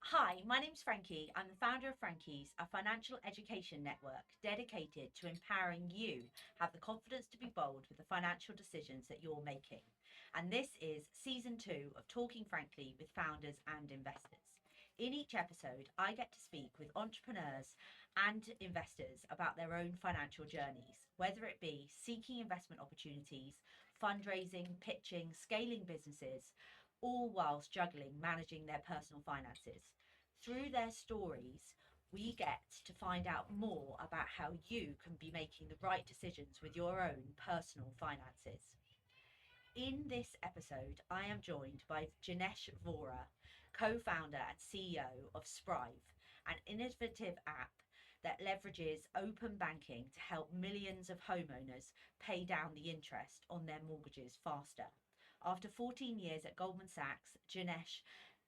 Hi, my name's Frankie. I'm the founder of Frankie's, a financial education network dedicated to empowering you have the confidence to be bold with the financial decisions that you're making. And this is season 2 of Talking Frankly with founders and investors. In each episode, I get to speak with entrepreneurs and investors about their own financial journeys, whether it be seeking investment opportunities, fundraising, pitching, scaling businesses, all whilst juggling managing their personal finances. Through their stories, we get to find out more about how you can be making the right decisions with your own personal finances. In this episode, I am joined by Jinesh Vohra, co founder and CEO of Sprive, an innovative app that leverages open banking to help millions of homeowners pay down the interest on their mortgages faster. After 14 years at Goldman Sachs, Jinesh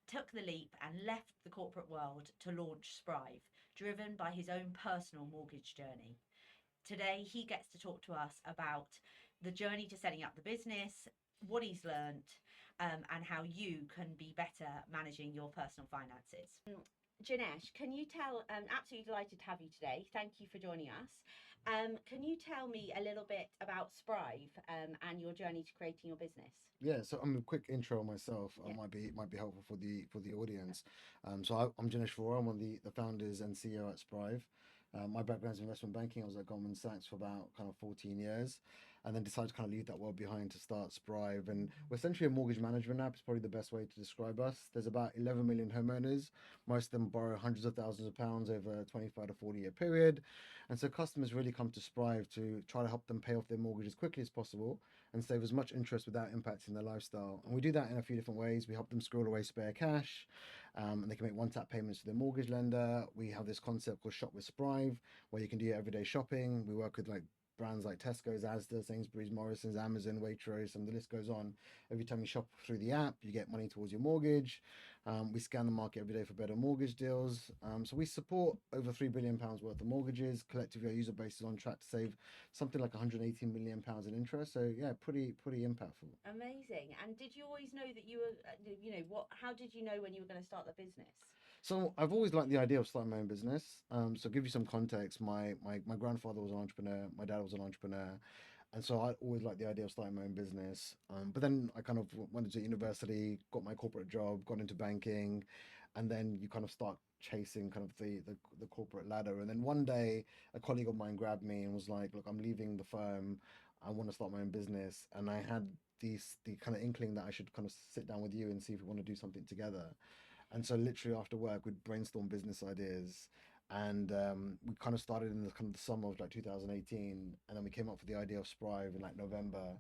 took the leap and left the corporate world to launch Sprive, driven by his own personal mortgage journey. Today, he gets to talk to us about the journey to setting up the business, what he's learnt, and how you can be better managing your personal finances. Jinesh, can you tell? Absolutely delighted to have you today. Thank you for joining us. Can you tell me a little bit about Sprive and your journey to creating your business? Yeah, so I'm a quick intro on myself. Yeah. Might be helpful for the audience. I'm Jinesh Vohra. I'm one of the founders and CEO at Sprive. My background is investment banking. I was at Goldman Sachs for about kind of 14 years, and then decided to kind of leave that world behind to start Sprive. And we're essentially a mortgage management app. It's probably the best way to describe us. There's about 11 million homeowners. Most of them borrow hundreds of thousands of pounds over a 25 to 40-year period, and so customers really come to Sprive to try to help them pay off their mortgage as quickly as possible and save as much interest without impacting their lifestyle. And we do that in a few different ways. We help them squirrel away spare cash, and they can make one-tap payments to their mortgage lender. We have this concept called Shop with Sprive, where you can do your everyday shopping. We work with brands like Tesco's, Asda, Sainsbury's, Morrison's, Amazon, Waitrose, and the list goes on. Every time you shop through the app, you get money towards your mortgage. We scan the market every day for better mortgage deals. So we support over £3 billion worth of mortgages. Collectively, our user base is on track to save something like £118 million in interest. So yeah, pretty impactful. Amazing. And did you always know that you were, what? How did you know when you were going to start the business? So I've always liked the idea of starting my own business. So give you some context, my grandfather was an entrepreneur, my dad was an entrepreneur, and so I always liked the idea of starting my own business. But then I kind of went to university, got my corporate job, got into banking, and then you kind of start chasing kind of the corporate ladder. And then one day, a colleague of mine grabbed me and was like, "Look, I'm leaving the firm. I want to start my own business." And I had the kind of inkling that I should kind of sit down with you and see if we want to do something together. And so literally after work, we'd brainstorm business ideas. And we kind of started in the kind of the summer of like 2018, and then we came up with the idea of Sprive in like November.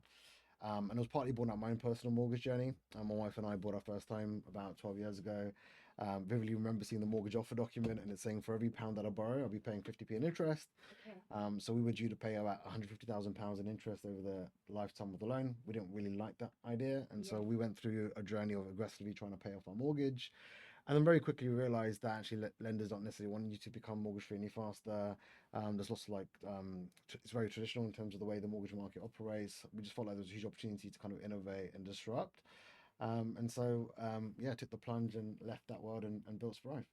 And it was partly born out of my own personal mortgage journey. My wife and I bought our first home about 12 years ago. Vividly remember seeing the mortgage offer document, and it's saying for every pound that I borrow, I'll be paying 50p in interest. Okay. So we were due to pay about £150,000 in interest over the lifetime of the loan. We didn't really like that idea, and Yeah. so we went through a journey of aggressively trying to pay off our mortgage. And then very quickly we realized that actually lenders don't necessarily want you to become mortgage free any faster. There's lots of it's very traditional in terms of the way the mortgage market operates. We just felt like there was a huge opportunity to kind of innovate and disrupt. Yeah, took the plunge and left that world and built Sprive.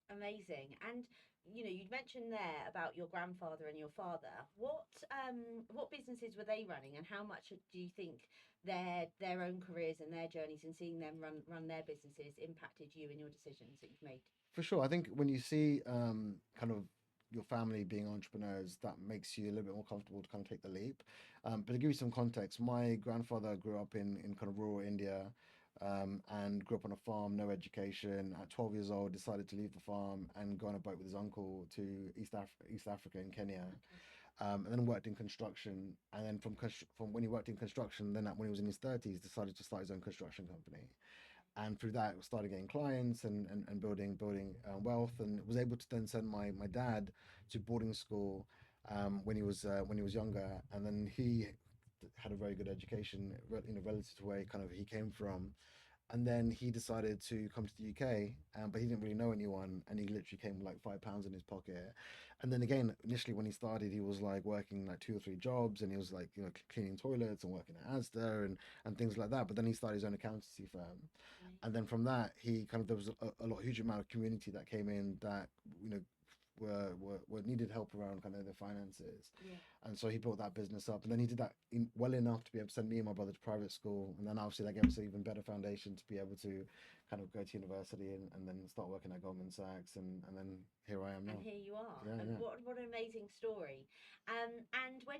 Amazing. And you'd mentioned there about your grandfather and your father. What businesses were they running, and how much do you think their own careers and their journeys and seeing them run their businesses impacted you in your decisions that you've made? For sure. I think when you see kind of your family being entrepreneurs, that makes you a little bit more comfortable to kind of take the leap. But to give you some context, my grandfather grew up in kind of rural India, and grew up on a farm, no education. At 12 years old, decided to leave the farm and go on a boat with his uncle to East Africa in Kenya, Okay. and then worked in construction. And then from when he worked in construction, then when he was in his 30s, decided to start his own construction company, and through that started getting clients and building wealth, and was able to then send my dad to boarding school when he was younger, and then he had a very good education, relative to where kind of he came from, And then he decided to come to the UK, but he didn't really know anyone, and he literally came with like £5 in his pocket. And then again, initially when he started, he was like working like 2 or 3 jobs, and he was like, you know, cleaning toilets and working at Asda and things like that. But then he started his own accountancy firm, and then from that, he kind of there was a huge amount of community that came in that, you know, were needed help around kind of their finances. Yeah. And so he built that business up, and then he did that well enough to be able to send me and my brother to private school, and then obviously that gave us an even better foundation to be able to kind of go to university and then start working at Goldman Sachs, and then here I am And now. here you are. Yeah, And yeah. what an amazing story. And when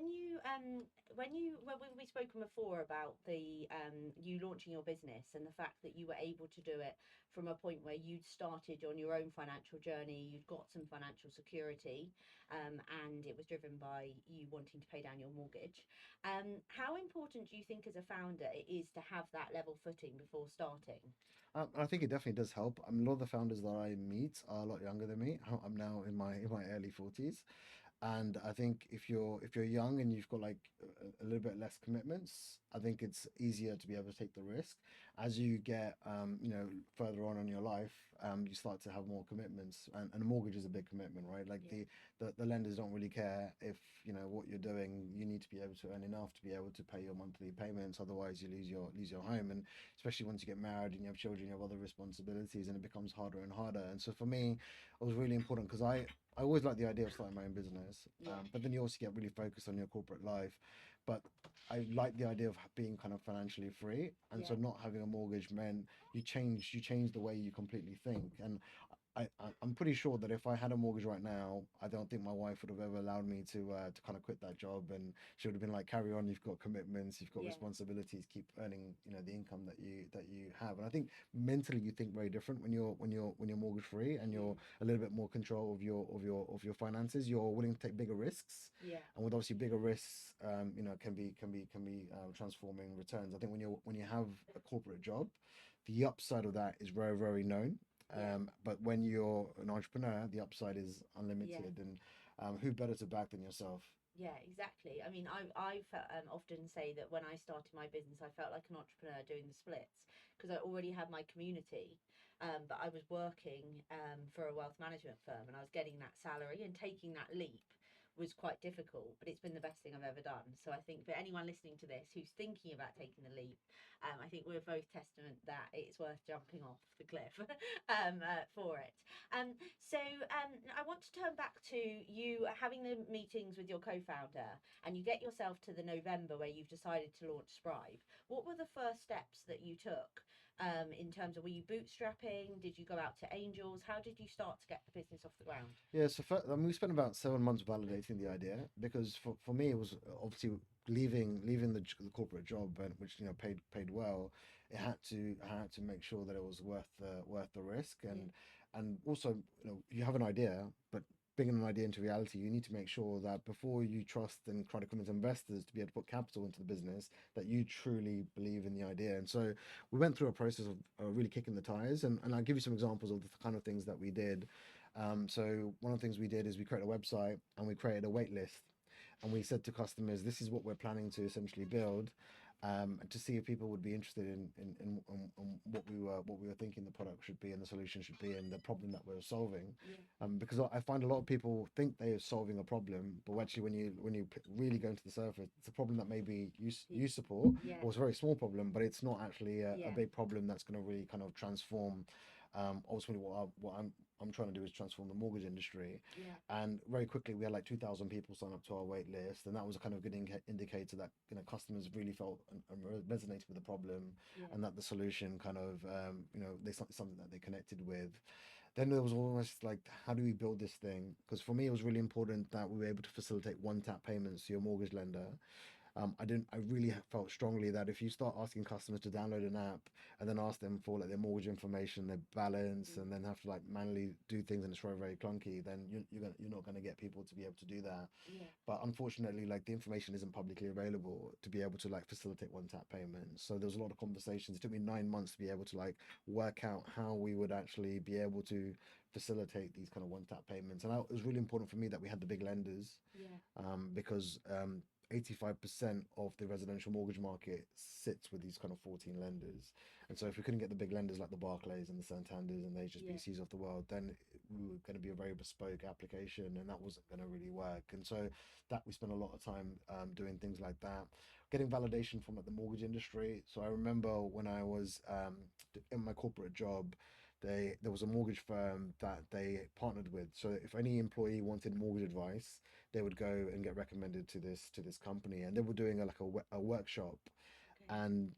we've spoken before about the you launching your business and the fact that you were able to do it from a point where you'd started on your own financial journey, you'd got some financial security, and it was driven by you wanting to pay down your mortgage. How important do you think as a founder it is to have that level footing before starting? I think it definitely does help. I mean, a lot of the founders that I meet are a lot younger than me. I'm now in my early 40s, and I think if you're young and you've got like a little bit less commitments, I think it's easier to be able to take the risk. As you get you know, further on in your life, you start to have more commitments, and a mortgage is a big commitment, right? Like Yeah. the lenders don't really care if, you know, what you're doing. You need to be able to earn enough to be able to pay your monthly payments, otherwise you lose your home. And especially once you get married and you have children, you have other responsibilities, and it becomes harder and harder. And so for me, it was really important because I always like the idea of starting my own business, Yeah. but then you also get really focused on your corporate life. But I like the idea of being kind of financially free, and so Yeah. not having a mortgage meant you change the way you completely think. And I'm pretty sure that if I had a mortgage right now, I don't think my wife would have ever allowed me to kind of quit that job, and she would have been like, "Carry on. You've got commitments. You've got Yeah. responsibilities. Keep earning, you know, the income that you have." And I think mentally you think very different when you're mortgage free, and Yeah. you're a little bit more control of your finances. You're willing to take bigger risks, Yeah. and with obviously bigger risks, you know, can be transforming returns. I think when you have a corporate job, the upside of that is very known, Yeah. but when you're an entrepreneur, the upside is Yeah. unlimited, and who better to back than yourself? Yeah, exactly. I mean, often say that when I started my business, I felt like an entrepreneur doing the splits because I already had my community, but I was working for a wealth management firm and I was getting that salary, and taking that leap was quite difficult, but it's been the best thing I've ever done. So I think for anyone listening to this who's thinking about taking the leap, I think we're both testament that it's worth jumping off the cliff for it. I want to turn back to you having the meetings with your co-founder, and you get yourself to the November where you've decided to launch Sprive. What were the first steps that you took in terms of, were you bootstrapping? Did you go out to angels? How did you start to get the business off the ground? Yeah, so I mean, we spent about 7 months validating the idea, because for me it was obviously leaving the corporate job, which, you know, paid well. I had to make sure that it was worth the risk, Yeah, and also, you know, you have an idea, but bringing an idea into reality, you need to make sure that before you trust and try to convince investors to be able to put capital into the business, that you truly believe in the idea. And so we went through a process of really kicking the tires, and I'll give you some examples of the kind of things that we did. So one of the things we did is we created a website, and we created a wait list, and we said to customers, "This is what we're planning to essentially build," to see if people would be interested in what we were thinking the product should be, and the solution should be, and the problem that we're solving. yeah, Because I find a lot of people think they are solving a problem, but actually when you really go into the surface, it's a problem that maybe you support, yeah, or it's a very small problem, but it's not actually a yeah, big problem that's going to really kind of transform. Ultimately, what I'm trying to do is transform the mortgage industry. yeah, And very quickly, we had like 2,000 people sign up to our wait list, and that was a kind of good indicator that, you know, customers really felt and resonated with the problem, yeah, and that the solution kind of, you know, they something that they connected with. Then there was almost like, how do we build this thing? Because for me, it was really important that we were able to facilitate one tap payments to your mortgage lender. I really felt strongly that if you start asking customers to download an app and then ask them for like their mortgage information, their balance, mm, and then have to like manually do things, and it's very clunky, then you're not going to get people to be able to do that. yeah, But unfortunately, like, the information isn't publicly available to be able to like facilitate one tap payments. So there was a lot of conversations. It took me 9 months to be able to like work out how we would actually be able to facilitate these kind of one tap payments. And it was really important for me that we had the big lenders, yeah, because 85% of the residential mortgage market sits with these kind of 14 lenders. And so if we couldn't get the big lenders like the Barclays and the Santanders and the Yeah. HSBCs of the world, then we were going to be a very bespoke application, and that wasn't going to really work. And so that we spent a lot of time doing things like that, getting validation from like the mortgage industry. So I remember when I was in my corporate job, there was a mortgage firm that they partnered with. So if any employee wanted mortgage advice, they would go and get recommended to this company, and they were doing a workshop Okay. and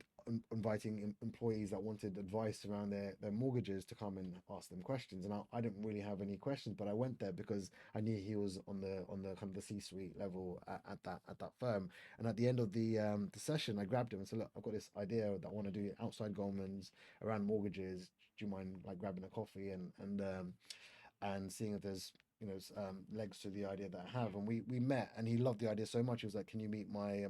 inviting employees that wanted advice around their mortgages to come and ask them questions. And I didn't really have any questions, but I went there because I knew he was on the kind of the C-suite level at that firm. And at the end of the session, I grabbed him and said, "Look, I've got this idea that I want to do outside Goldman's around mortgages. Do you mind like grabbing a coffee and seeing if there's legs to the idea that I Yeah. have?" And we met, and he loved the idea so much. He was like, "Can you meet my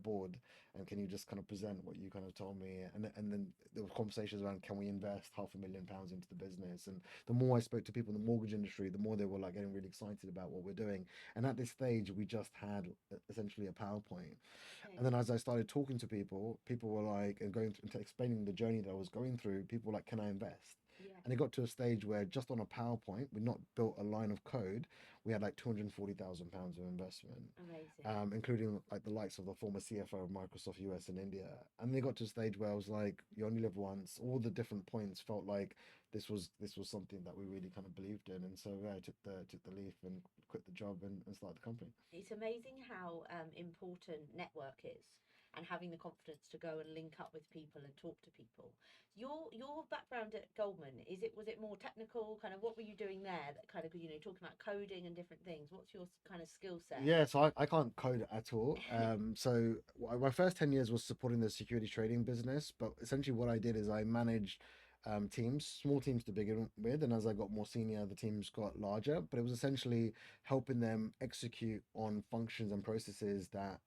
board, and can you just kind of present what you kind of told me?" And then there were conversations around, can we invest £500,000 into the business? And the more I spoke to people in the mortgage industry, the more they were like getting really excited about what we're doing. And at this stage, we just had essentially a PowerPoint. And Okay. then as I started talking to people, people were like, and going through and explaining the journey that I was going through, people were like, "Can I invest?" Yeah. And it got to a stage where just on a PowerPoint, we'd not built a line of code. We had like £240,000 of investment, Amazing. including like the likes of the former CFO of Microsoft US and India. And then it got to a stage where I was like, you only live once. All the different points felt like this was something that we really kind of believed in. And so yeah, I took the leap and quit the job and started the company. It's amazing how important network is and having the confidence to go and link up with people and talk to people. Your background at Goldman, was it more technical? Kind of what were you doing there? That kind of talking about coding and different things. What's your kind of skill set? Yeah, so I can't code at all. So my first 10 years was supporting the security trading business, but essentially what I did is I managed teams, small teams to begin with, and as I got more senior, the teams got larger. But it was essentially helping them execute on functions and processes that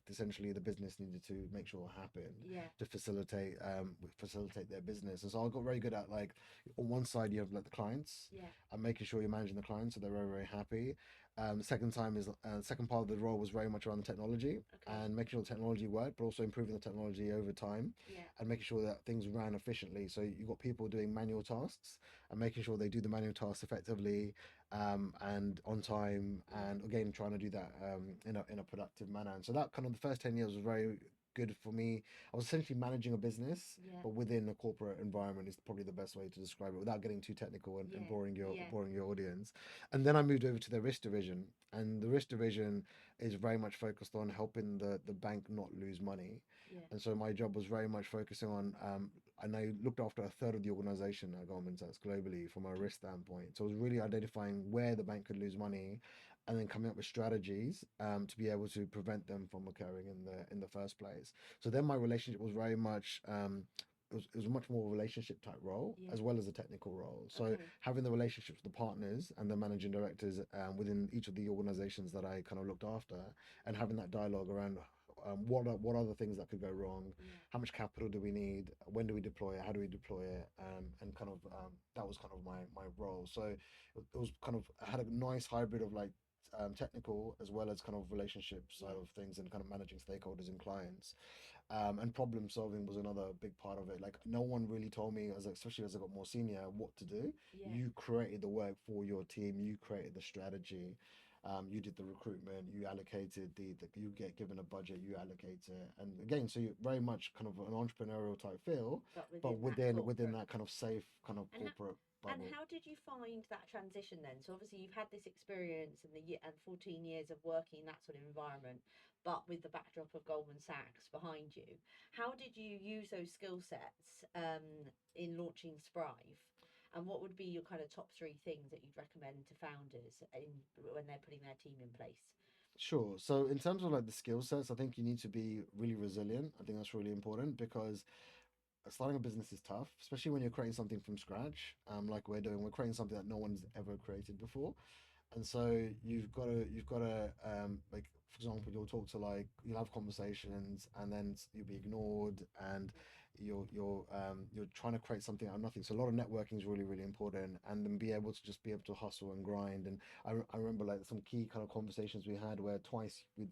essentially the business needed to make sure happen Yeah, to facilitate their business. And so I got very good at like on one side you have like the clients yeah, and making sure you're managing the clients so they're very happy. Second part of the role was very much around the technology okay, and making sure the technology worked, but also improving the technology over time yeah, and making sure that things ran efficiently. So you've got people doing manual tasks and making sure they do the manual tasks effectively and on time, yeah, and again trying to do that in a productive manner. And so that kind of the first 10 years was very good for me. I was essentially managing a business, yeah, but within a corporate environment is probably the best way to describe it without getting too technical and yeah, yeah, boring your audience. And then I moved over to the risk division, and the risk division is very much focused on helping the bank not lose money. yeah, And so my job was very much focusing on, and I looked after a third of the organization at Goldman Sachs globally from a risk standpoint. So I was really identifying where the bank could lose money, and then coming up with strategies to be able to prevent them from occurring in the first place. So then my relationship was very much it was much more a relationship type role yeah, as well as a technical role. So okay, having the relationships with the partners and the managing directors within each of the organizations that I kind of looked after, and having that dialogue around what are the things that could go wrong, yeah, how much capital do we need, when do we deploy it, how do we deploy it, and kind of that was kind of my role. So it was kind of I had a nice hybrid of like technical as well as kind of relationship side yeah, of things and kind of managing stakeholders and clients. And problem solving was another big part of it. Like no one really told me, especially as I got more senior, what to do. yeah, You created the work for your team. You created the strategy. You did the recruitment. You allocated you get given a budget. You allocate it. And again, so you're very much kind of an entrepreneurial type feel, but but within that within corporate. that kind of safe kind of And corporate And bubble. how did you find that transition then? So obviously you've had this experience and the year and 14 years of working in that sort of environment, but with the backdrop of Goldman Sachs behind you. How did you use those skill sets in launching Sprive? And what would be your kind of top three things that you'd recommend to founders when they're putting their team in place? Sure. So in terms of like the skill sets, I think you need to be really resilient. I think that's really important because starting a business is tough, especially when you're creating something from scratch, like we're doing. We're creating something that no one's ever created before, and so you've got to like for example, you'll talk to like you'll have conversations, and then you'll be ignored, and you're trying to create something out of nothing. So a lot of networking is really, really important, and then be able to hustle and grind. And I remember like some key kind of conversations we had where twice we've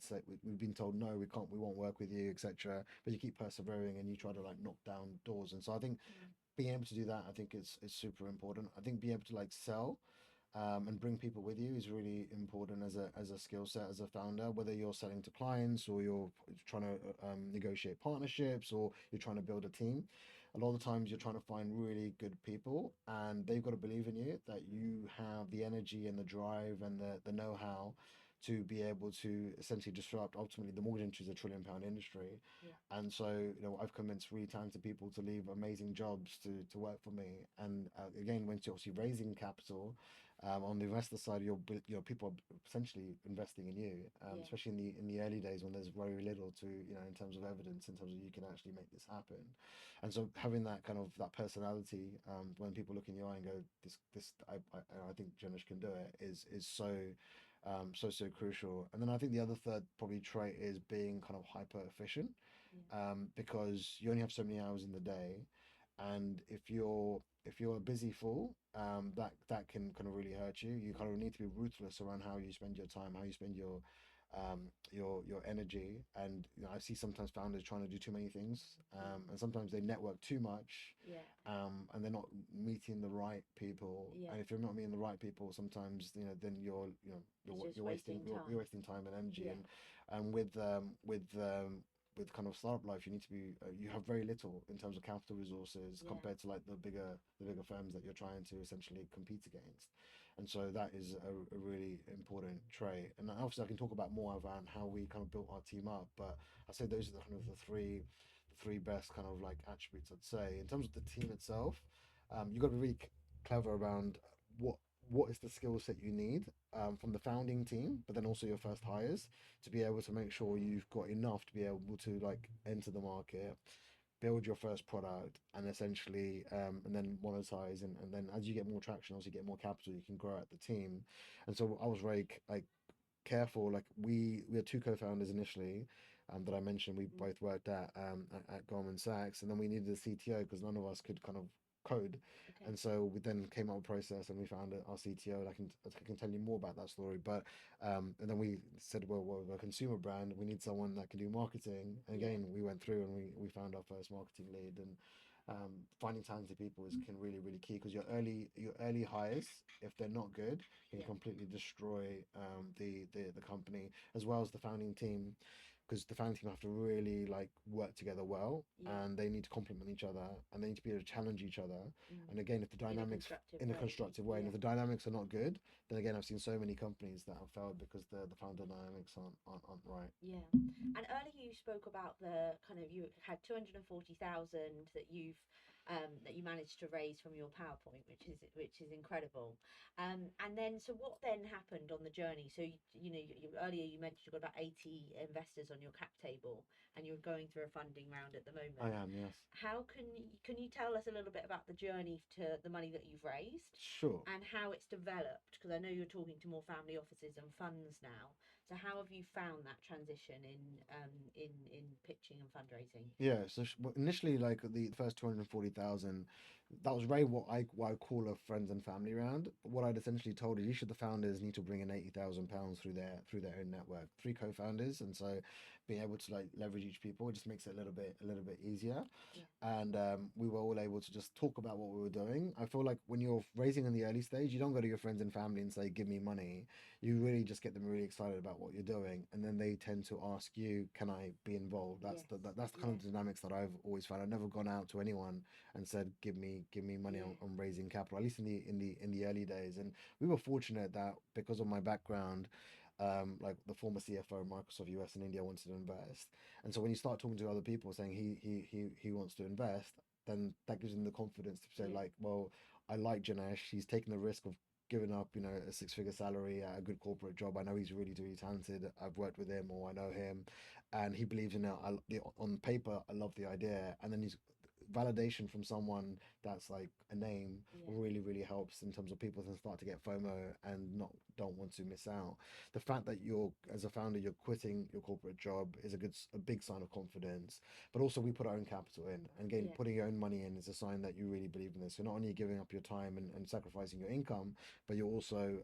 been told no, we won't work with you, etc. But you keep persevering and you try to like knock down doors. And so I think Mm. being able to do that, I think it's super important. I think being able to like sell and bring people with you is really important as a skill set as a founder. Whether you're selling to clients or you're trying to negotiate partnerships or you're trying to build a team, a lot of the times you're trying to find really good people, and they've got to believe in you that you have the energy and the drive and the know-how to be able to essentially disrupt. Ultimately, the mortgage industry is a £1 trillion industry, Yeah. and so I've convinced really talented people to leave amazing jobs to work for me. And again, when you're obviously raising capital, on the investor side, people are essentially investing in you, Yeah. especially in the early days when there's very little to in terms of evidence, in terms of you can actually make this happen. And so having that kind of that personality, when people look in your eye and go, this I think Jinesh can do it, is so crucial. And then I think the other third probably trait is being kind of hyper efficient, Yeah. because you only have so many hours in the day, and if you're a busy fool, that can kind of really hurt you. You kind of need to be ruthless around how you spend your time, how you spend your energy. And I see sometimes founders trying to do too many things, and sometimes they network too much, Yeah. and they're not meeting the right people. Yeah. And if you're not meeting the right people, sometimes then It's just you're wasting wasting time. you're wasting time and energy. Yeah. And with kind of startup life, you need to be you have very little in terms of capital resources Yeah. compared to like the bigger firms that you're trying to essentially compete against. And so that is a really important trait. And obviously I can talk about more around how we kind of built our team up, but I say those are the kind of the three best kind of like attributes I'd say. In terms of the team itself, you've got to be really clever around what what is the skill set you need, from the founding team, but then also your first hires, to be able to make sure you've got enough to be able to like enter the market, build your first product, and essentially and then monetize. And then as you get more traction, also get more capital, you can grow out the team. And so I was very like careful. Like we had two co-founders initially, that I mentioned. We Mm. both worked at Goldman Sachs, and then we needed a CTO because none of us could kind of code. Okay. And so we then came up with a process and we found our CTO. And I can tell you more about that story. But and then we said, well, we're a consumer brand. We need someone that can do marketing. And Yeah. again, we went through and we found our first marketing lead. And finding talented people is can really key, because your early hires, if they're not good, can Yeah. completely destroy the company, as well as the founding team, because the founding team have to really like work together well, Yeah. and they need to complement each other, and they need to be able to challenge each other. Mm. And again, if the In a dynamics constructive in a way. constructive way, and Yeah. if the dynamics are not good, then again, I've seen so many companies that have failed because the founder dynamics aren't right. Yeah. And earlier you spoke about the kind of you had 240,000 that you managed to raise from your PowerPoint, which is incredible. And then so what then happened on the journey? So earlier you mentioned you've got about 80 investors on your cap table, and you're going through a funding round at the I moment. am, yes. How can you tell us a little bit about the journey to the money that you've raised Sure. and how it's developed? Because I know you're talking to more family offices and funds now. So how have you found that transition in pitching and fundraising? Yeah, so initially, like the first 240,000, that was very what I call a friends and family round. What I'd essentially told is each of the founders need to bring in £80,000 through their own network, three co-founders, and so being able to like leverage each people, it just makes it a little bit easier. Yeah. And we were all able to just talk about what we were doing. I feel like when you're raising in the early stage, you don't go to your friends and family and say, "Give me money." You really just get them really excited about what you're doing, and then they tend to ask you, "Can I be involved?" Yes. That's the kind of dynamics that I've always found. I've never gone out to anyone and said, give me money Yeah. on raising capital," at least in the early days. And we were fortunate that because of my background, like the former CFO of Microsoft US and India wanted to invest. And so when you start talking to other people saying he wants to invest, then that gives them the confidence to say Yeah. like, well, I like Janesh. He's taken the risk of giving up, a six-figure salary at a good corporate job. I know he's really talented. I've worked with him, or I know him, and he believes in it. On paper, I love the idea. And then validation from someone that's like a name Yeah. really helps in terms of people to start to get FOMO and not don't want to miss out. The fact that you're as a founder you're quitting your corporate job is a big sign of confidence. But also we put our own capital in, and again Yeah. putting your own money in is a sign that you really believe in this. So not only giving up your time and sacrificing your income, but you're also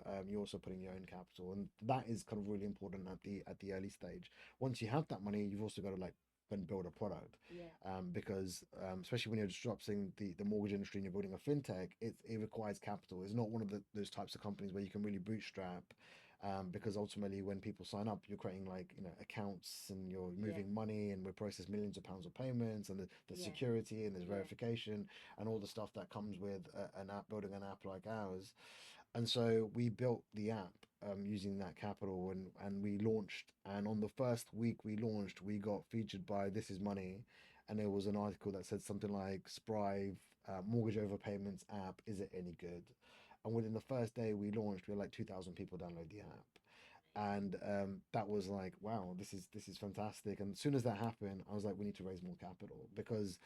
putting your own capital, and that is kind of really important at the early stage. Once you have that money, you've also got to like then build a product, Yeah. because especially when you're disrupting the mortgage industry and you're building a fintech, it requires capital. It's not one of those types of companies where you can really bootstrap, because ultimately when people sign up, you're creating like accounts and you're Yeah. moving money and we process millions of pounds of payments, and the Yeah. security and there's Yeah. verification and all the stuff that comes with an app, building an app like ours. And so we built the app using that capital, and we launched. And on the first week we launched, we got featured by This Is Money, and there was an article that said something like Sprive mortgage overpayments app, is it any good? And within the first day we launched, we had like 2,000 people download the app. And that was like, wow, this is fantastic. And as soon as that happened, I was like, we need to raise more capital, because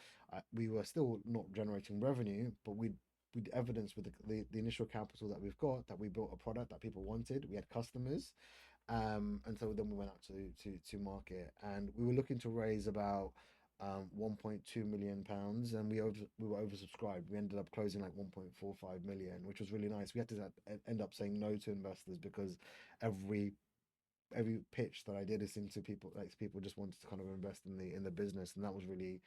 we were still not generating revenue, but we'd evidence with the initial capital that we've got that we built a product that people wanted. We had customers, and so then we went out to market, and we were looking to raise about 1.2 million pounds, and we were oversubscribed. We ended up closing like 1.45 million, which was really nice. We had to end up saying no to investors because every pitch that I did is into people, like people just wanted to kind of invest in the business, and that was really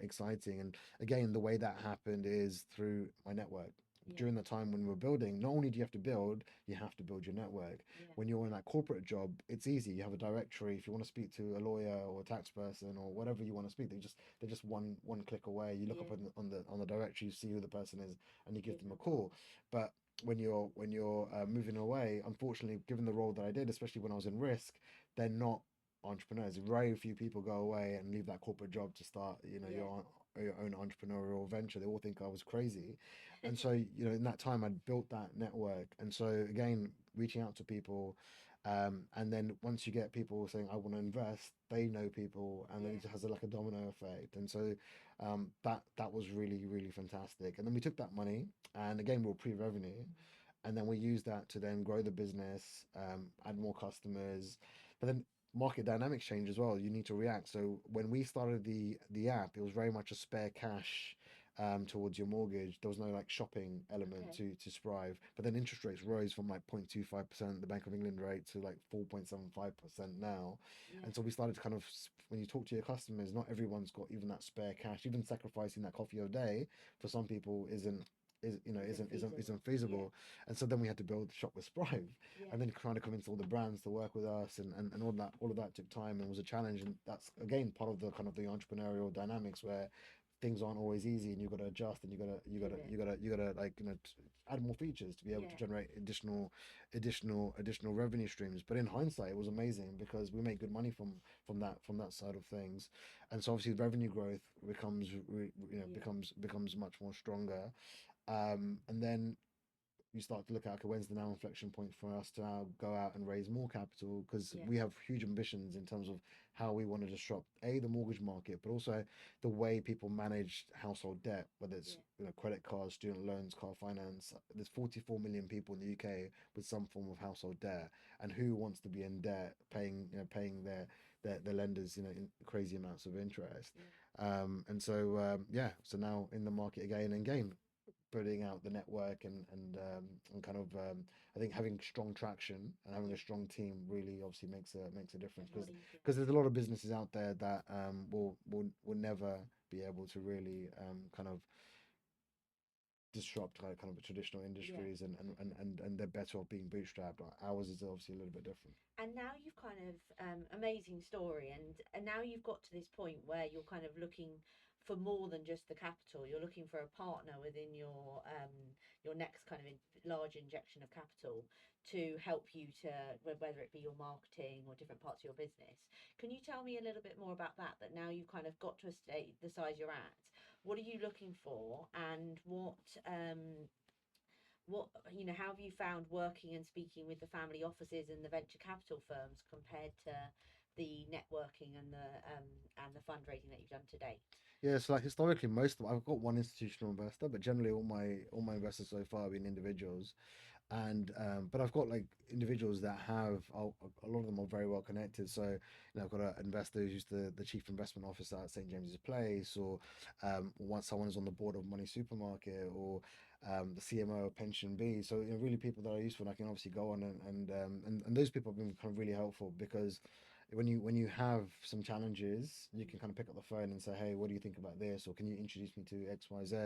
exciting. And again, the way that happened is through my network. Yeah. During the time when we were building, not only do you have to build, you have to build your network. Yeah. When you're in that corporate job, it's easy. You have a directory. If you want to speak to a lawyer or a tax person or whatever you want to speak, they're just one click away. You look Yeah. up on the directory, you see who the person is, and you give Give them them a a call. call. But when you're moving away, unfortunately, given the role that I did, especially when I was in risk, they're not entrepreneurs. Very few people go away and leave that corporate job to start, Yeah. your own entrepreneurial venture. They all think I was crazy. And so, in that time, I'd built that network. And so, again, reaching out to people. And then once you get people saying, I want to invest, they know people, and then Yeah. it has like a domino effect. And so that was really fantastic. And then we took that money, and again, we were pre-revenue, and then we use that to then grow the business, add more customers. But then market dynamics change as well. You need to react. So when we started the app, it was very much a spare cash towards your mortgage. There was no like shopping element Okay. to Sprive. But then interest rates rose from like 0.25%, the Bank of England rate, to like 4.75% now. Yeah. And so we started to kind of, when you talk to your customers, not everyone's got even that spare cash. Even sacrificing that coffee a day for some people Isn't feasible. isn't Yeah. feasible. And so then we had to build shop with Sprive, Yeah. and then trying to convince all the brands to work with us, and all of that took time and was a challenge. And that's again part of the kind of the entrepreneurial dynamics where things aren't always easy, and you've got to adjust, and Pivot. you got to like add more features to be able to Yeah. generate additional revenue streams. But in hindsight, it was amazing because we made good money from that side of things. And so obviously revenue growth Yeah. becomes much more stronger. And then you start to look at, okay, when's the now inflection point for us to now go out and raise more capital, because Yeah. we have huge ambitions in terms of how we want to disrupt the mortgage market, but also the way people manage household debt, whether it's Yeah. credit cards, student loans, car finance. There's 44 million people in the UK with some form of household debt, and who wants to be in debt, paying their lenders in crazy amounts of interest. Yeah. And so so now in the market again and again, building out the network, and kind of I think having strong traction and having Yeah. a strong team really obviously makes a difference, A lot easier. because there's a lot of businesses out there that will never be able to really kind of disrupt like kind of traditional Yeah. industries, and they're better off being bootstrapped. Ours is obviously a little bit different. And now you've kind of amazing story, and now you've got to this point where you're kind of looking for more than just the capital. You're looking for a partner within your next kind of large injection of capital to help you to whether it be your marketing or different parts of your business. Can you tell me a little bit more about that? That now you've kind of got to a state the size you're at. What are you looking for, and how have you found working and speaking with the family offices and the venture capital firms compared to the networking and the fundraising that you've done to date? Yeah, so like historically, most of I've got one institutional investor, but generally all my investors so far have been individuals. And but I've got like individuals that have a lot of them are very well connected. So I've got an investor who's the chief investment officer at St James's Place, or once someone is on the board of Money Supermarket, or the CMO of Pension B. So really people that are useful. And I can obviously go on and those people have been kind of really helpful because when you have some challenges, you can kind of pick up the phone and say, "Hey, what do you think about this?" Or can you introduce me to X, Y, Z?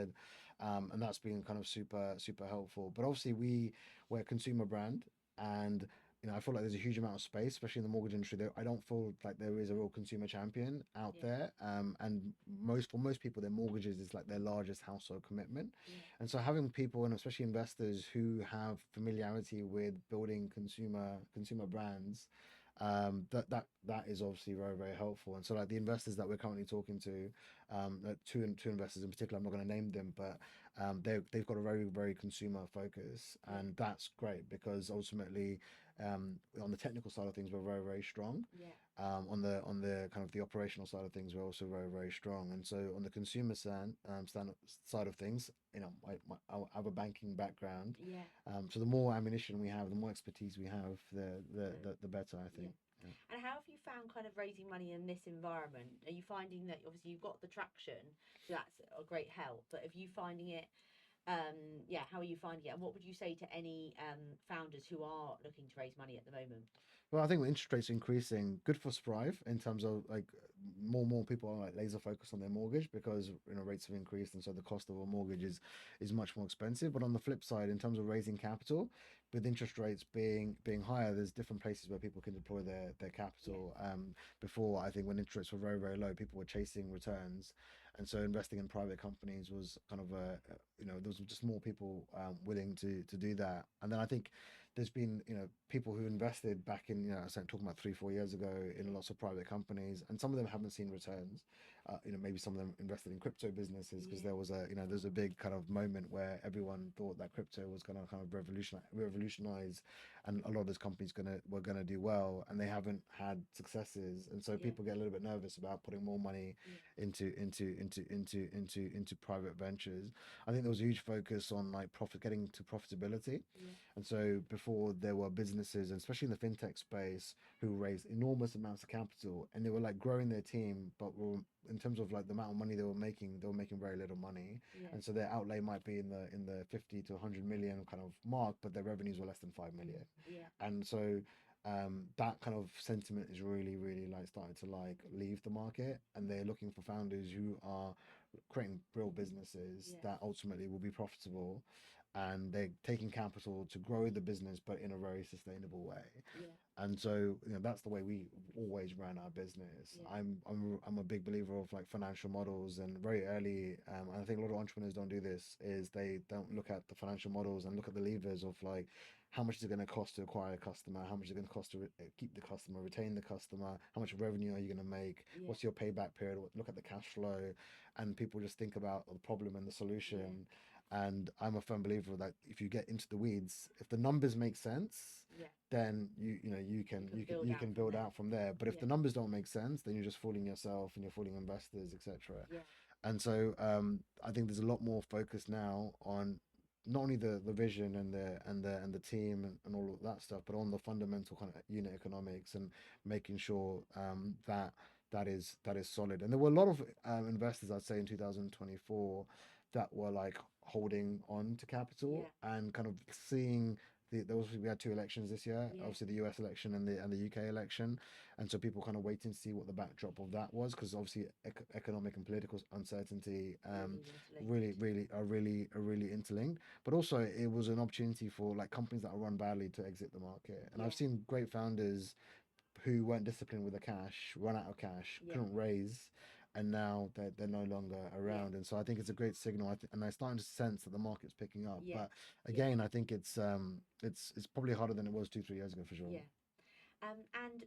And that's been kind of super helpful. But obviously, we're a consumer brand, and I feel like there's a huge amount of space, especially in the mortgage industry. There, I don't feel like there is a real consumer champion out Yeah, there. And for most people, their mortgages is like their largest household commitment. yeah, And so having people, and especially investors who have familiarity with building consumer brands, that is obviously very helpful. And so like the investors that we're currently talking to, two investors in particular, I'm not going to name them, but they've got a very consumer focus, yeah, and that's great because ultimately, on the technical side of things, we're very strong. yeah, On the kind of the operational side of things, we're also very strong. And so on the consumer side of things, I have a banking background. yeah. So the more ammunition we have, the more expertise we have, the better, I Yeah. think. Yeah. And how have you found kind of raising money in this environment? Are you finding that obviously you've got the traction, so that's a great help, but are you finding it, yeah, how are you finding it? And what would you say to any founders who are looking to raise money at the moment? Well, I think with interest rates increasing, good for Sprive in terms of like more people are like laser focused on their mortgage because rates have increased, and so the cost of a mortgage is much more expensive. But on the flip side, in terms of raising capital, with interest rates being higher, there's different places where people can deploy their Yeah, capital. Before, I think when interest rates were very low, people were chasing returns, and so investing in private companies was kind of there was just more people willing to do that. And then I think there's been people who invested back in I was talking about 3 4 years ago in yeah, lots of private companies, and some of them haven't seen returns. Maybe some of them invested in crypto businesses because yeah, there's a big kind of moment where everyone thought that crypto was going to kind of revolutionize, and a lot of those companies were gonna do well, and they haven't had successes, and so yeah, people get a little bit nervous about putting more money yeah, into private ventures. I think there was a huge focus on like getting to profitability, yeah, and so before there were businesses, and especially in the fintech space, who raised enormous amounts of capital, and they were like growing their team, but were in terms of like the amount of money they were making very little money, yeah, and so their outlay might be in the 50 to 100 million kind of mark, but their revenues were less than 5 million, yeah, and so that kind of sentiment is really like starting to like leave the market, and they're looking for founders who are creating real businesses yeah, that ultimately will be profitable, and they're taking capital to grow the business but in a very sustainable way. yeah, And so that's the way we always ran our business. yeah, I'm a big believer of like financial models, and very early, and I think a lot of entrepreneurs don't do this, is they don't look at the financial models and look at the levers of like how much is it going to cost to acquire a customer, how much is it going to cost to keep the customer, retain the customer, how much revenue are you going to make, yeah, what's your payback period, look at the cash flow, and people just think about the problem and the yeah, solution. And I'm a firm believer that if you get into the weeds, if the numbers make sense, yeah. then you know you You can can you can build you out can from build there. out from there. But if Yeah, the numbers don't make sense, then you're just fooling yourself and you're fooling investors, etc. yeah, And so I think there's a lot more focus now on not only the vision and the team and all of that stuff, but on the fundamental kind of unit economics, and making sure that is solid. And there were a lot of investors, I'd say, in 2024 that were like holding on to capital yeah, and kind of seeing we had two elections this year, yeah. obviously the US election and the UK election, and so people kind of waiting to see what the backdrop of that was, because obviously economic and political uncertainty Really interlinked. really interlinked. But also it was an opportunity for like companies that are run badly to exit the market, and Yeah, I've seen great founders who weren't disciplined with the cash, run out of cash, yeah, couldn't raise, and now they're no longer yeah, around. And so I think it's a great signal. And I'm starting to sense that the market's picking up. yeah, But yeah, again, I think it's probably harder than it was 2 3 years ago for sure. yeah. And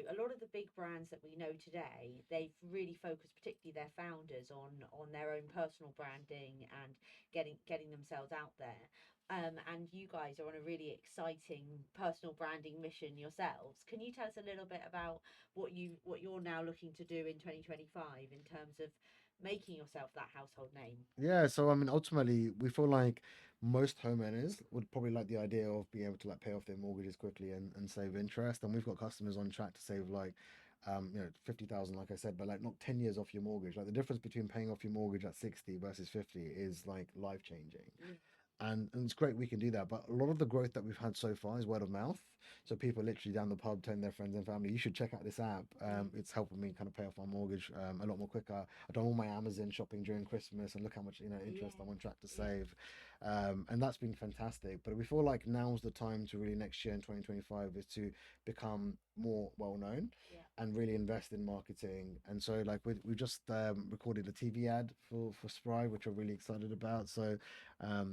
a lot of the big brands that we know today, they've really focused, particularly their founders, on their own personal branding and getting themselves out there. And you guys are on a really exciting personal branding mission yourselves. Can you tell us a little bit about what you're now looking to do in 2025 in terms of making yourself that household name. Yeah, so I mean, ultimately, we feel like most homeowners would probably like the idea of being able to like pay off their mortgages quickly and save interest. And we've got customers on track to save like, 50,000, like I said, but like not 10 years off your mortgage. Like the difference between paying off your mortgage at 60 versus 50 is like life changing. Yeah. And it's great we can do that. But a lot of the growth that we've had so far is word of mouth. So people literally down the pub telling their friends and family, you should check out this app. It's helping me kind of pay off my mortgage a lot more quicker. I've done all my Amazon shopping during Christmas and look how much interest Yeah. I'm on track to Yeah. save. And that's been fantastic. But we feel like now's the time to really next year in 2025 is to become more well known Yeah. and really invest in marketing. And so like we just recorded a TV ad for Spry, which we're really excited about. So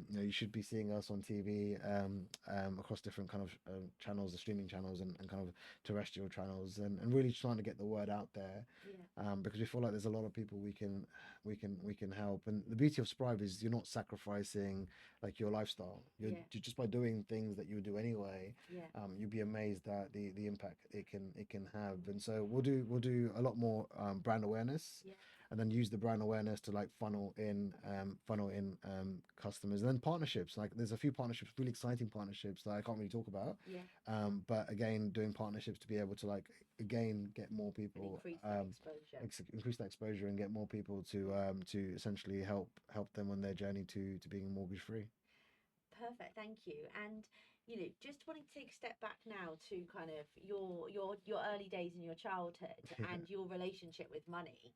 you should be seeing us on TV across different kind of channels, the streaming channels and kind of terrestrial channels, and really trying to get the word out there Yeah. because we feel like there's a lot of people we can help. And the beauty of Sprive is you're not sacrificing like your lifestyle. Yeah. You're just by doing things that you would do anyway. Yeah. You'd be amazed at the impact it can have. And so we'll do a lot more brand awareness Yeah. and then use the brand awareness to like funnel in customers and then partnerships. Like there's a few partnerships, really exciting partnerships that I can't really talk about. Yeah. But again, doing partnerships to be able to like again get more And people, increase that exposure. increase that exposure and get more people to essentially help them on their journey to being mortgage free. Perfect, thank you. And just wanting to take a step back now to kind of your early days in your childhood Yeah. and your relationship with money.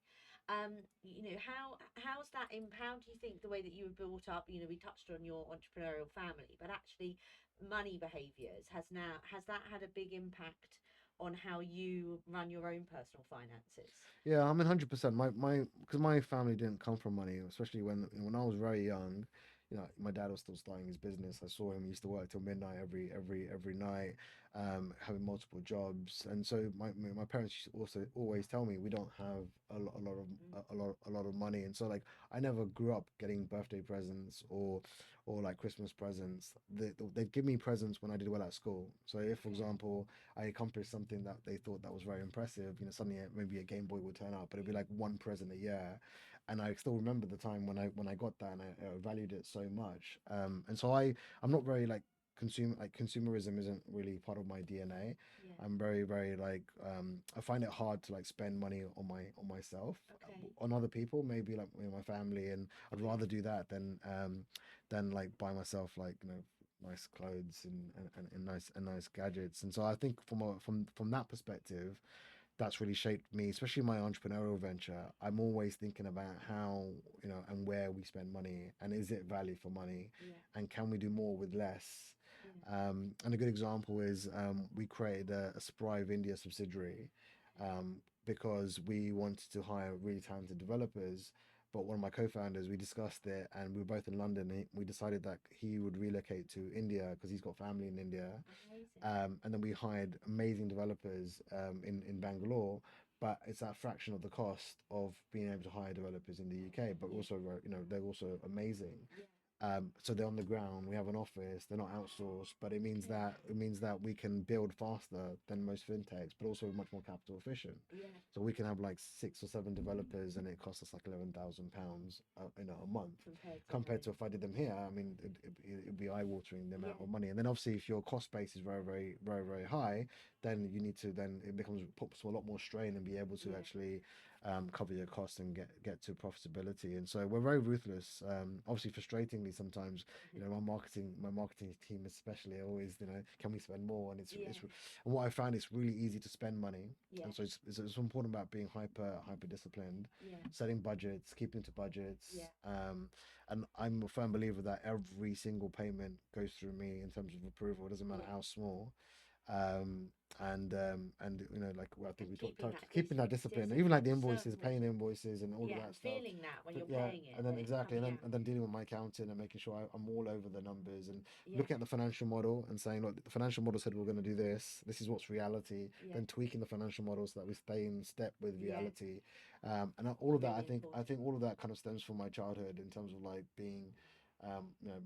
How's that in how do you think the way that you were brought up, we touched on your entrepreneurial family, but actually money behaviors has that had a big impact on how you run your own personal finances? Yeah, I mean, 100%. Because my family didn't come from money, especially when I was very young. My dad was still starting his business. I saw him. He used to work till midnight every night, having multiple jobs. And so my parents used to also always tell me we don't have Mm. a lot of money. And so like I never grew up getting birthday presents or like Christmas presents. They'd give me presents when I did well at school. So if, for Okay. example, I accomplished something that they thought that was very impressive. Suddenly maybe a Game Boy would turn up, but it'd be like one present a year, and I still remember the time when I got that and I valued it so much. And so I'm not very like consumerism isn't really part of my DNA. Yeah. I'm very very like I find it hard to like spend money on myself, Okay. on other people, maybe like my family, and I'd Yeah. rather do that than like buy myself like nice clothes and nice gadgets. And so I think from that perspective, that's really shaped me, especially my entrepreneurial venture. I'm always thinking about how, and where we spend money, and is it value for money, Yeah. and can we do more with less? Yeah. And a good example is we created a Sprive India subsidiary Okay. because we wanted to hire really talented developers. But one of my co-founders, we discussed it, and we were both in London. We decided that he would relocate to India because he's got family in India, Amazing. and then we hired amazing developers in Bangalore, but it's at a fraction of the cost of being able to hire developers in the UK. But Yeah. also, they're also amazing. Yeah. So they're on the ground. We have an office. They're not outsourced, but Okay. it means that we can build faster than most fintechs, but also much more capital efficient. Yeah. So we can have like 6 or 7 developers, and it costs us like £11,000, a month, Compared to compared home. to if I did them here. I mean, it'd be eye-watering the amount Yeah. of money. And then obviously, if your cost base is very, very, very, very high, then it becomes puts a lot more strain and be able to Yeah. actually cover your costs and get to profitability. And so we're very ruthless. Obviously, frustratingly sometimes, my marketing team especially always, can we spend more? And Yeah. and what I found it's really easy to spend money. Yeah. And so it's important about being hyper disciplined, Yeah. setting budgets, keeping to budgets. Yeah. And I'm a firm believer that every single payment goes through me in terms of approval. It doesn't matter Yeah. how small. Um, and like I think And we keeping talked that keeping that discipline, even like discipline the is so invoices, paying important. invoices, and all of Yeah, that and stuff. feeling that when But you're yeah, paying it, and then that it's exactly, coming out. and then dealing with my accountant and making sure I'm all over the numbers and Yeah. looking at the financial model and saying, look, the financial model said we're going to do this. This is what's reality. Yeah. Then tweaking the financial model so that we stay in step with Yeah. reality. And all of that, Really I think important. all of that kind of stems from my childhood in terms of like being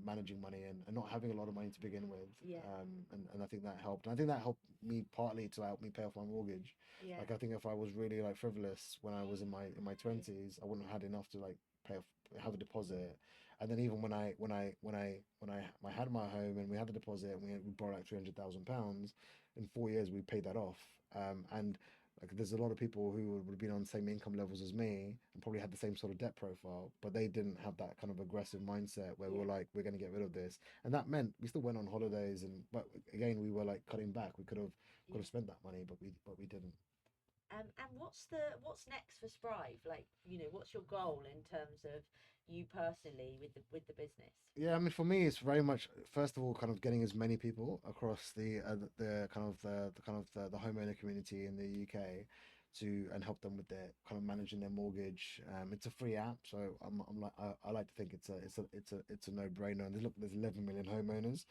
managing money and not having a lot of money to begin with. Yeah. And I think that helped. And I think that helped me partly to help me pay off my mortgage. Yeah. Like I think if I was really like frivolous when I was in my twenties, I wouldn't have had enough to like pay off, have a deposit. And then even when I had my home and we had the deposit and we borrowed like £300,000, in 4 years we paid that off. And like there's a lot of people who would have been on the same income levels as me and probably had the same sort of debt profile, but they didn't have that kind of aggressive mindset where we Yeah. were like, we're going to get rid of this. And that meant we still went on holidays and but again we were like cutting back. We could Yeah. have spent that money, but we didn't. And what's next for Sprive? Like, what's your goal in terms of you personally with the business? Yeah, I mean, for me, it's very much first of all, kind of getting as many people across the kind of the homeowner community in the UK to and help them with their kind of managing their mortgage. It's a free app, so I'm like I like to think it's a no-brainer. And there's 11 million homeowners,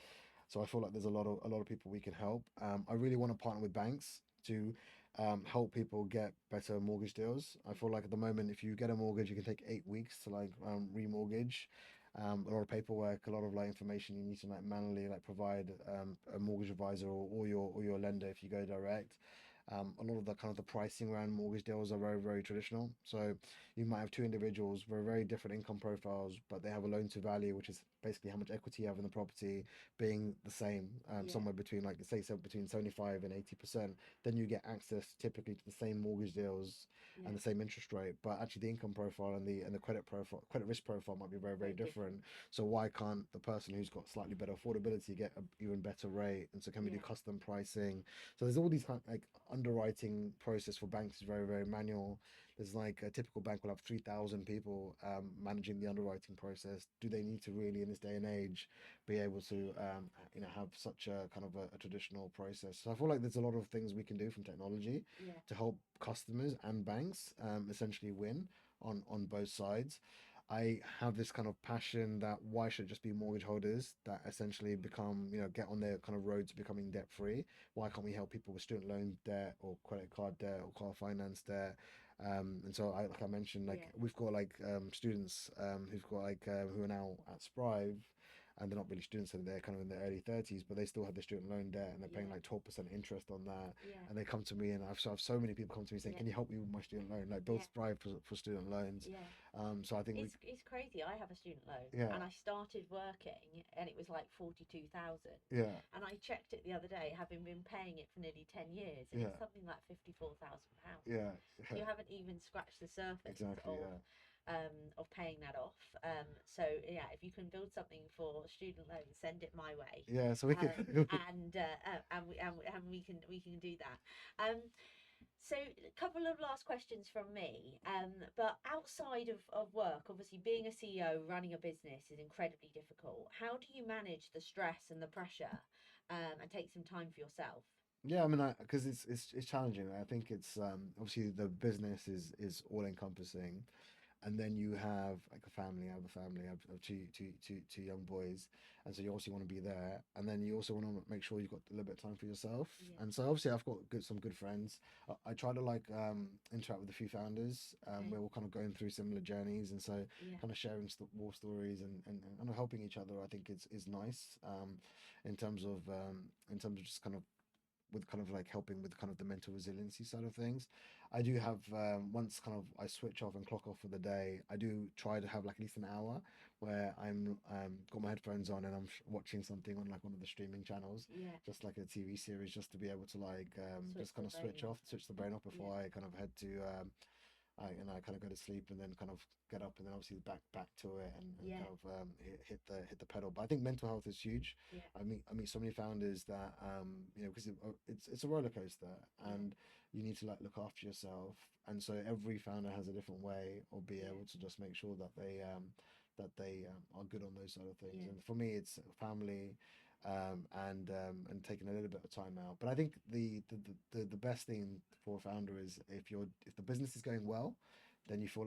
so I feel like there's a lot of people we can help. I really want to partner with banks to help people get better mortgage deals. I feel like at the moment, if you get a mortgage, you can take 8 weeks to like remortgage. A lot of paperwork, a lot of like information you need to like manually like provide a mortgage advisor or your lender if you go direct. A lot of the kind of the pricing around mortgage deals are very, very traditional. So you might have two individuals with very different income profiles, but they have a loan to value, which is basically how much equity you have in the property, being the same, Yeah. somewhere between like say so between 75 and 80%. Then you get access typically to the same mortgage deals Yeah. and the same interest rate, but actually the income profile and the credit risk profile might be very, very Very different. different. So why can't the person who's got slightly better affordability get an even better rate? And so can we do Yeah. custom pricing? So there's all these kind like underwriting process for banks is very, very manual. There's like a typical bank will have 3,000 people managing the underwriting process. Do they need to really, in this day and age, be able to, have such a kind of a traditional process? So I feel like there's a lot of things we can do from technology Yeah. to help customers and banks essentially win on both sides. I have this kind of passion that why should it just be mortgage holders that essentially become, get on their kind of road to becoming debt free? Why can't we help people with student loan debt or credit card debt or car finance debt? And so like I mentioned, like Yeah. we've got like students who've got like who are now at Sprive, and they're not really students, and they're kind of in their early 30s, but they still have the student loan debt and they're paying Yeah. like 12% interest on that. Yeah. And they come to me, and I've so many people come to me saying, Yeah. "Can you help me with my student loan? Like build Yeah. Sprive for student loans." Yeah. So I think It's crazy. I have a student loan, yeah, and I started working, and it was like 42,000. yeah, And I checked it the other day, having been paying it for nearly 10 years, and yeah, it's something like £54,000. yeah, So yeah, you haven't even scratched the surface exactly, yeah, of paying that off. So yeah, if you can build something for student loans, send it my way. yeah. So we could, And we can do that. So a couple of last questions from me. But outside of work, obviously being a CEO, running a business is incredibly difficult. How do you manage the stress and the pressure, and take some time for yourself? yeah. I mean, because it's challenging. I think it's obviously the business is all encompassing, and then you have like a family. I have a family. I have two young boys, and so you also want to be there, and then you also want to make sure you've got a little bit of time for yourself. Yeah. And so obviously I've got some good friends. I try to like interact with a few founders. Okay. We're all kind of going through similar journeys, and so Yeah. kind of sharing war stories and kind of helping each other. I think is nice. In terms of just kind of with kind of like helping with kind of the mental resiliency side of things. I do have once kind of I switch off and clock off for the day. I do try to have like at least an hour where I'm got my headphones on and I'm watching something on like one of the streaming channels, Yeah. just like a TV series, just to be able to like Switch just kind the of brain switch off. off, switch the brain off Yeah. before I kind of head to I kind of go to sleep and then kind of get up and then obviously back to it and Yeah. kind of hit the pedal. But I think mental health is huge. Yeah. I meet so many founders that because it's a roller coaster Yeah. and you need to like look after yourself. And so every founder has a different way of being Yeah. able to just make sure that they are good on those sort of things. Yeah. And for me, it's family. And taking a little bit of time out, but I think the best thing for a founder is if the business is going well, then you feel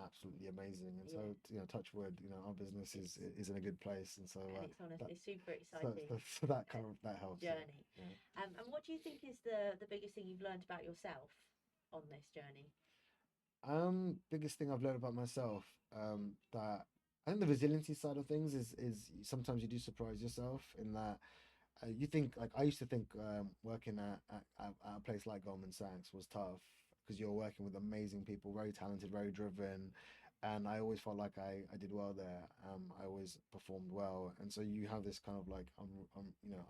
absolutely amazing. And so Yeah. touch wood, our business It's is in a good place, and so and it's that honestly super so, exciting so that kind of that helps. Yeah, journey. And what do you think is the biggest thing you've learned about yourself on this journey? Biggest thing I've learned about myself, that I think the resiliency side of things is sometimes you do surprise yourself in that you think like I used to think working at a place like Goldman Sachs was tough because you're working with amazing people, very talented, very driven, and I always felt like I did well there. I always performed well, and so you have this kind of like I'm you know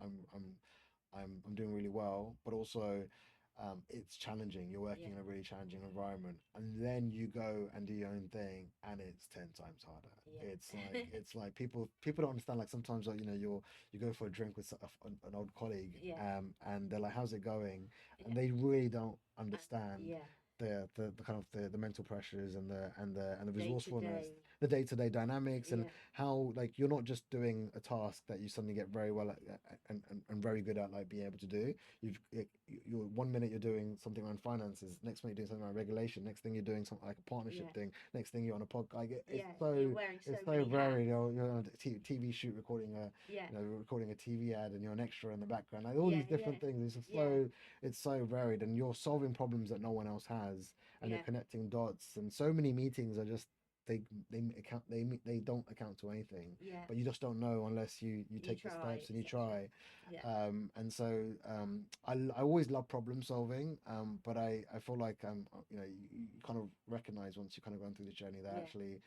I'm doing really well, but also it's challenging. You're Yeah. working in a really challenging environment, and then you go and do your own thing, and it's 10 times harder. Yeah. It's like people don't understand. Like sometimes like you go for a drink with an old colleague, Yeah. and they're like, "How's it going?" Yeah. And they really don't Uh, understand yeah. the kind of the mental pressures and the Day to resourcefulness, day. the day-to-day dynamics, and Yeah. how like you're not just doing a task that you suddenly get very well at, and very good at like being able to do. You're 1 minute you're doing something around finances, next minute you're doing something around regulation, next thing you're doing something like a partnership Yeah. thing, next thing you're on a podcast. Like Yeah. You're wearing so it's so many varied. hats. You're on a TV shoot recording a Yeah. recording a TV ad, and you're an extra in the background. Like all Yeah. these Yeah. different things. Yeah. It's so varied, and you're solving problems that no one else has, and you're Yeah. connecting dots. And so many meetings are just they don't account to anything, Yeah. but you just don't know unless you You take the try, steps and you etc. try. Yeah. And so I always love problem solving, but I feel like you kind of recognize once you kind of gone through the journey that Yeah. actually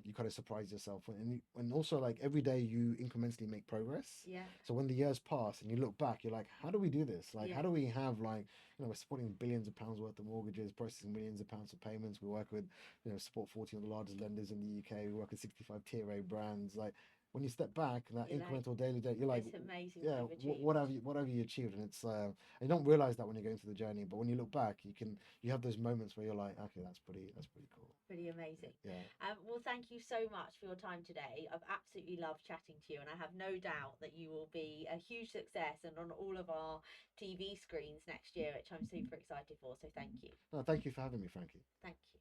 you kind of surprise yourself and also like every day you incrementally make progress. Yeah. So when the years pass and you look back, you're like, how do we do this? Like, Yeah. how do we have like we're supporting billions of pounds worth of mortgages, processing millions of pounds of payments. We work with support 40 of the largest lenders in the UK. We work with 65 tier A brands. Like when you step back, that You're like, incremental daily day, you're like, it's amazing what yeah, you've achieved. what have you achieved? And it's you don't realize that when you're going through the journey, but when you look back, you have those moments where you're like, okay, that's pretty cool. Pretty amazing. Yeah. Well, thank you so much for your time today. I've absolutely loved chatting to you, and I have no doubt that you will be a huge success and on all of our TV screens next year, which I'm super excited for. So thank you. No, thank you for having me, Frankie. Thank you.